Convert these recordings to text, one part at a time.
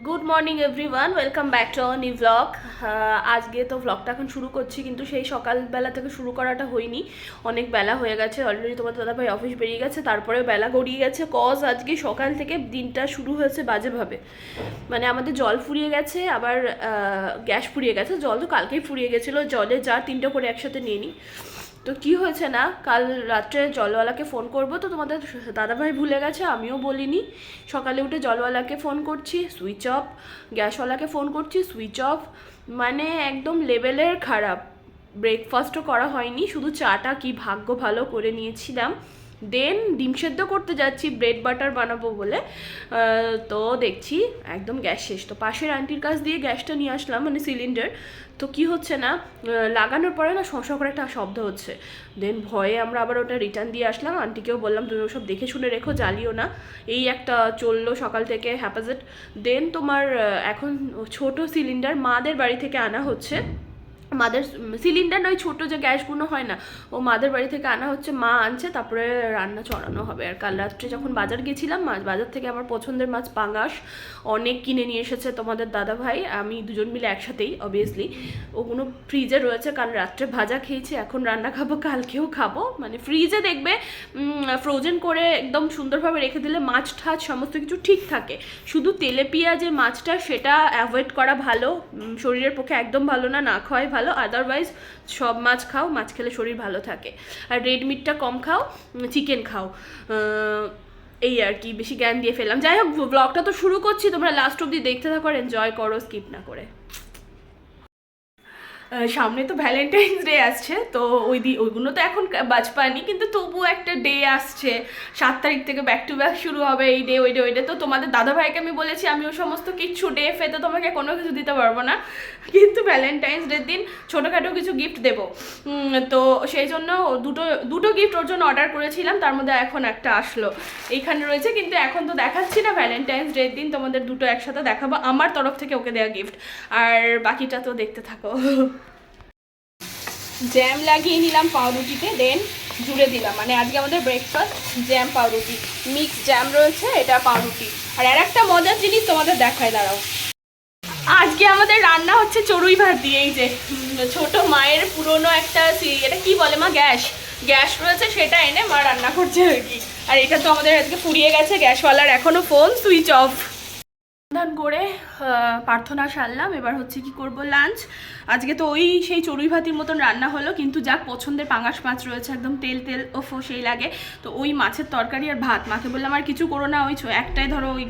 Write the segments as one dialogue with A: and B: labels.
A: Good morning everyone, welcome back to our new blog. আজকে তো ব্লগটা এখন শুরু করছি, কিন্তু সেই সকালবেলা থেকে শুরু করাটা হয়নি। অনেক বেলা হয়ে গেছে, অলরেডি তোমার দাদাভাই অফিস বেরিয়ে গেছে, তারপরে বেলা গড়িয়ে গেছে। আজকে সকাল থেকে দিনটা শুরু হয়েছে বাজেভাবে। মানে আমাদের জল ফুরিয়ে গেছে, আবার গ্যাস ফুরিয়ে গেছে। জল তো কালকেই ফুরিয়ে গেছিলো, জলে যা 3টা করে একসাথে নিয়ে নিই। তো কি হয়েছে না, কাল রাত্রে জলওয়ালাকে ফোন করব, তো তোমাদের দাদাভাই ভুলে গেছে, আমিও বলিনি। সকালে উঠে জলওয়ালাকে ফোন করছি, সুইচ অফ। গ্যাসওয়ালাকে ফোন করছি, সুইচ অফ। মানে একদম লেভেলের খারাপ। ব্রেকফাস্টও করা হয়নি, শুধু চাটা কি ভাগ্য ভালো করে নিয়েছিলাম। দেন ডিম সেদ্ধ করতে যাচ্ছি ব্রেড বাটার বানাবো বলে, তো দেখছি একদম গ্যাস শেষ। তো পাশের আন্টির কাছ দিয়ে গ্যাসটা নিয়ে আসলাম, মানে সিলিন্ডার। তো কি হচ্ছে না, লাগানোর পরে না শঁ করে একটা শব্দ হচ্ছে। দেন ভয়ে আমরা আবার ওটা রিটার্ন দিয়ে আসলাম। আন্টিকেও বললাম তুমি ওসব দেখে শুনে রেখো, জ্বালিও না। এই একটা চললো সকাল থেকে হ্যাপাজেট। দেন তোমার এখন ছোট সিলিন্ডার মাদের বাড়ি থেকে আনা হচ্ছে। মাদের সিলিন্ডার নয়, ছোটো যে গ্যাসগুলো হয় না, ও মাদের বাড়ি থেকে আনা হচ্ছে, মা আনছে, তারপরে রান্না চড়ানো হবে। আর কাল রাত্রে যখন বাজার গেছিলাম, বাজার থেকে আমার পছন্দের মাছ পাঙ্গাস অনেক কিনে নিয়ে এসেছে তোমাদের দাদা ভাই, আমি দুজন মিলে একসাথেই অবভিয়াসলি। ওগুলো ফ্রিজে রয়েছে, কাল রাত্রে ভাজা খেয়েছি, এখন রান্না খাবো, কালকেও খাবো। মানে ফ্রিজে দেখবে ফ্রোজেন করে একদম সুন্দরভাবে রেখে দিলে মাছ ঠাছ সমস্ত কিছু ঠিক থাকে। শুধু তেলেপিয়া যে মাছটা, সেটা অ্যাভয়েড করা ভালো, শরীরের পক্ষে একদম ভালো না, না খাওয়াই ভালো। আদারওয়াইজ সব মাছ খাও, মাছ খেলে শরীর ভালো থাকে। আর রেড মিটটা কম খাও, চিকেন খাও। এই আর কি, বেশি জ্ঞান দিয়ে ফেললাম। যাই হোক, ব্লগটা তো শুরু করছি, তোমরা লাস্ট অব্দি দেখতে থাকো, এনজয় করো স্কিপ না করে। সামনে তো ভ্যালেন্টাইন্স ডে আসছে, তো ওইগুলো তো এখন বাজপানি, কিন্তু তবুও একটা ডে আসছে। 7 তারিখ থেকে ব্যাক টু ব্যাক শুরু হবে এই ডে ওই ডে ওই ডে। তো তোমাদের দাদাভাইকে আমি বলেছি আমি ও সমস্ত কিচ্ছু ডে ফেতে তোমাকে কোনো কিছু দিতে পারবো না, কিন্তু ভ্যালেন্টাইন্স ডের দিন ছোটোখাটো কিছু গিফট দেবো। তো সেই জন্য দুটো গিফট ওর জন্য অর্ডার করেছিলাম, তার মধ্যে এখন একটা আসলো, এইখানে রয়েছে। কিন্তু এখন তো দেখাচ্ছি না, ভ্যালেন্টাইন্স ডের দিন তোমাদের দুটো একসাথে দেখাবো, আমার তরফ থেকে ওকে দেওয়া গিফট। আর বাকিটা তো দেখতে থাকো। জ্যাম লাগিয়ে নিলাম পাউরুটিতে, দেন জুড়ে দিলাম। মানে আজকে আমাদের ব্রেকফাস্ট জ্যাম পাউরুটি, মিক্স জ্যাম রয়েছে, এটা পাউরুটি। আর একটা মজার জিনিস তোমাদের দেখায়, দাঁড়াও। আজকে আমাদের রান্না হচ্ছে চড়ুই ভাত দিয়ে। এই যে ছোট মায়ের পুরনো একটা, এটা কি বলে মা, গ্যাস রয়েছে, সেটা এনে মা রান্না করছে আর কি। আর এটা তো আমাদের আজকে ফুরিয়ে গেছে, গ্যাসওয়ালার এখনো ফোন সুইচ অফ। স্নান করে প্রার্থনা সারলাম, এবার হচ্ছে কি করব, লাঞ্চ। আজকে তো সেই চড়ুই ভাতির মতন রান্না হলো, কিন্তু যাক পছন্দের পাঙাশ মাছ রয়েছে, একদম তেল তেল ওফো সেই লাগে। তো ওই মাছের তরকারি আর ভাত। মাকে বললাম আর কিছু করো না, ওই একটাই ধরো ওই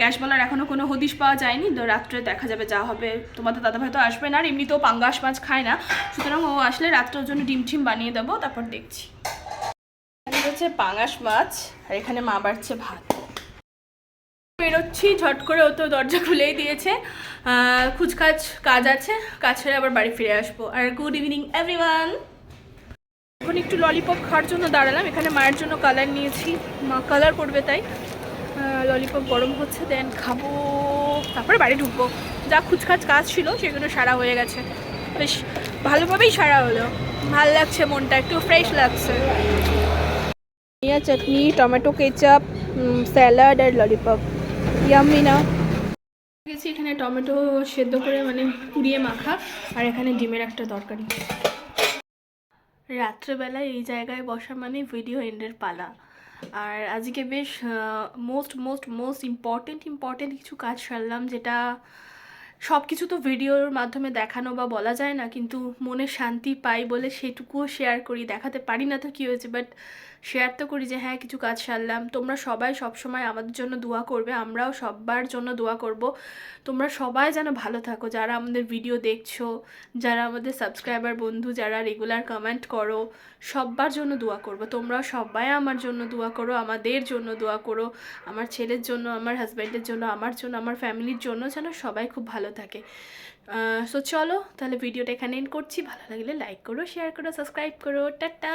A: গ্যাস বলার এখনও কোনো হদিশ পাওয়া যায়নি, তো রাত্রে দেখা যাবে যা হবে। তোমাদের দাদাভাই তো আসবে না, আর এমনিতেও পাঙ্গাস মাছ খায় না, সুতরাং ও আসলে রাত্রে ওর জন্য ডিম টিম বানিয়ে দেবো, তারপর দেখছি। এখানে হচ্ছে পাঙাশ মাছ, আর এখানে মা বাড়ছে ভাত। বেরোচ্ছি ঝট করে, ও তো দরজা খুলেই দিয়েছে। খুচকাচ কাজ আছে, কাজ ছেড়ে আবার বাড়ি ফিরে আসবো। আর গুড ইভিনিং এভরিওয়ান। এখন একটু ললিপপ খাওয়ার জন্য দাঁড়ালাম, এখানে মায়ের জন্য কালার নিয়েছি, মা কালার করবে তাই। ললিপপ গরম হচ্ছে, দেন খাবো, তারপরে বাড়ি ঢুকবো। যা খুচকাচ কাজ ছিল সেগুলো সারা হয়ে গেছে, বেশ ভালোভাবেই সারা হলো। ভাল লাগছে, মনটা একটু ফ্রেশ লাগছে। চাটনি, টমেটো কেচাপ, স্যালাড আর ললিপপ, ইয়াম্মি না। গেছি এখানে টমেটো সেদ্ধ করে, মানে পুড়িয়ে মাখা, আর এখানে ডিমের একটা তরকারি। রাত্রেবেলায় এই জায়গায় বসা মানে ভিডিও এন্ডের পালা। আর আজকে বেশ মোস্ট ইম্পর্টেন্ট কিছু কাজ সারলাম, যেটা সব কিছু তো ভিডিওর মাধ্যমে দেখানো বা বলা যায় না, কিন্তু মনে শান্তি পাই বলে সেটুকুও শেয়ার করি। দেখাতে পারি না তো কী হয়েছে, বাট শেয়ার তো করি যে হ্যাঁ কিছু কাজ সারলাম। তোমরা সবাই সবসময় আমাদের জন্য দোয়া করবে, আমরাও সবার জন্য দোয়া করব। তোমরা সবাই যেন ভালো থাকো, যারা আমাদের ভিডিও দেখছো, যারা আমাদের সাবস্ক্রাইবার বন্ধু, যারা রেগুলার কমেন্ট করো, সবার জন্য দোয়া করব। তোমরা সবাই আমার জন্য দোয়া করো, আমাদের জন্য দোয়া করো, আমার ছেলের জন্য, আমার হাজব্যান্ডের জন্য, আমার জন্য, আমার ফ্যামিলির জন্য, যেন সবাই খুব ভালো থাকে। সো চলো তাহলে ভিডিওটা এখানে এন্ড করছি। ভালো লাগলে লাইক করো, শেয়ার করো, সাবস্ক্রাইব করো। টাটা।